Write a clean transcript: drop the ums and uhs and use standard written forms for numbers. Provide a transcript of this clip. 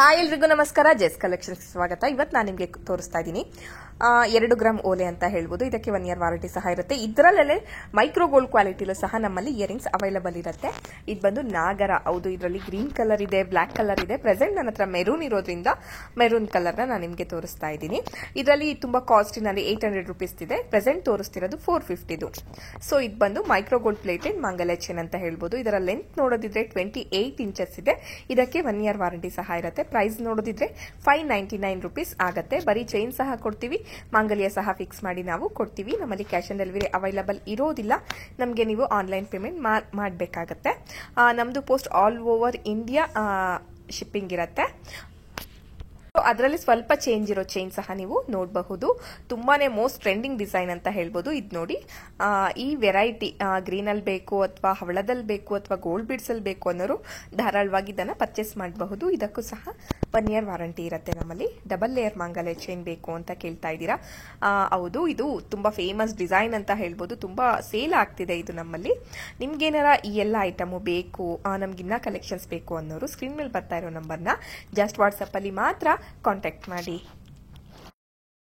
Hi ಎಲ್ರಿಗೂ ನಮಸ್ಕಾರ. Chess collections ಸ್ವಾಗತ. ಇವತ್ತು ನಾನು ನಿಮಗೆ ತೋರಿಸ್ತಾ ಇದ್ದೀನಿ 2 ಗ್ರಾಮ್ ಓಲೆ ಅಂತ ಹೇಳ್ಬೋದು. ಇದಕ್ಕೆ 1 ಇಯರ್ ವಾರಂಟಿ ಸಹ ಇರುತ್ತೆ. ಇದರಲ್ಲೇ ಮೈಕ್ರೋ ಗೋಲ್ಡ್ ಕ್ವಾಲಿಟಿಲೂ ಸಹ ನಮ್ಮಲ್ಲಿ ಇಯರಿಂಗ್ಸ್ ಅವೈಲಬಲ್ ಇರುತ್ತೆ. ಇದು ಬಂದು ನಾಗರ. ಹೌದು, ಇದರಲ್ಲಿ ಗ್ರೀನ್ ಕಲರ್ ಇದೆ, ಬ್ಲಾಕ್ ಕಲರ್ ಇದೆ. ಪ್ರೆಸೆಂಟ್ ನನ್ನ ಹತ್ರ ಮೆರೂನ್ ಇರೋದ್ರಿಂದ ಮೆರೂನ್ ಕಲರ್ನ ನಾನು ನಿಮಗೆ ತೋರಿಸ್ತಾ ಇದ್ದೀನಿ. ಇದರಲ್ಲಿ ತುಂಬಾ ಕಾಸ್ಟಿನಲ್ಲಿ 800 ರುಪೀಸ್ ಇದೆ. ಪ್ರೆಸೆಂಟ್ ತೋರಿಸ್ತಿರೋದು 450. ಸೊ ಇದು ಬಂದು ಮೈಕ್ರೋ ಗೋಲ್ಡ್ ಪ್ಲೇಟೆಡ್ ಮಂಗಲ ಚೈನ್ ಅಂತ ಹೇಳ್ಬೋದು. ಇದರ ಲೆಂತ್ ನೋಡೋದಿದ್ರೆ 28 ಇಂಚಸ್ ಇದೆ. ಇದಕ್ಕೆ 1 ಇಯರ್ ವಾರಂಟಿ ಸಹ ಇರುತ್ತೆ. ಪ್ರೈಸ್ ನೋಡೋದಿದ್ರೆ 599 ರುಪೀಸ್ ಆಗುತ್ತೆ. ಬರೀ ಚೈನ್ ಸಹ ಕೊಡ್ತೀವಿ, ಮಾಂಗಲ್ಯ ಸಹ ಫಿಕ್ಸ್ ಮಾಡಿ ನಾವು ಕೊಡ್ತೀವಿ. ನಮ್ಮಲ್ಲಿ ಕ್ಯಾಶ್ ಆನ್ ಡೆಲಿವರಿ ಅವೈಲಬಲ್ ಇರೋದಿಲ್ಲ. ನಮಗೆ ನೀವು ಆನ್ಲೈನ್ ಪೇಮೆಂಟ್ ಮಾಡಬೇಕಾಗತ್ತೆ. ನಮ್ದು post all over India shipping ಇರುತ್ತೆ. ಅದರಲ್ಲಿ ಸ್ವಲ್ಪ ಚೇಂಜ್ ಇರೋ ಚೈನ್ ಸಹ ನೀವು ನೋಡಬಹುದು. ತುಂಬಾನೇ ಮೋಸ್ಟ್ ಟ್ರೆಂಡಿಂಗ್ ಡಿಸೈನ್ ಅಂತ ಹೇಳ್ಬೋದು. ಇದು ನೋಡಿ, ಈ ವೆರೈಟಿ ಗ್ರೀನ್ ಅಲ್ಲಿ ಬೇಕು ಅಥವಾ ಹವಳದಲ್ಲಿ ಬೇಕು ಅಥವಾ ಗೋಲ್ಡ್ ಬೀಡ್ಸ್ ಅಲ್ಲಿ ಬೇಕು ಅನ್ನೋರು ಧಾರಾಳವಾಗಿ ಇದನ್ನ ಪರ್ಚೇಸ್ ಮಾಡಬಹುದು. ಇದಕ್ಕೂ ಸಹ 1 ಇಯರ್ ವಾರಂಟಿ ಇರುತ್ತೆ. ನಮ್ಮಲ್ಲಿ ಡಬಲ್ ಲೇಯರ್ ಮಾಂಗಲ್ಯ ಚೈನ್ ಬೇಕು ಅಂತ ಕೇಳ್ತಾ ಇದ್ದೀರಾ. ಹೌದು, ಇದು ತುಂಬಾ ಫೇಮಸ್ ಡಿಸೈನ್ ಅಂತ ಹೇಳ್ಬೋದು. ತುಂಬಾ ಸೇಲ್ ಆಗ್ತಿದೆ ಇದು ನಮ್ಮಲ್ಲಿ. ನಿಮ್ಗೇನಾರ ಈ ಎಲ್ಲ ಐಟಮು ಬೇಕು, ನಮ್ಗಿನ್ನ ಕಲೆಕ್ಷನ್ಸ್ ಬೇಕು ಅನ್ನೋರು ಸ್ಕ್ರೀನ್ ಮೇಲೆ ಬರ್ತಾ ಇರೋ ನಂಬರ್ನ ಜಸ್ಟ್ ವಾಟ್ಸಪ್ ಅಲ್ಲಿ ಮಾತ್ರ ಕಾಂಟ್ಯಾಕ್ಟ್ ಮಾಡಿ.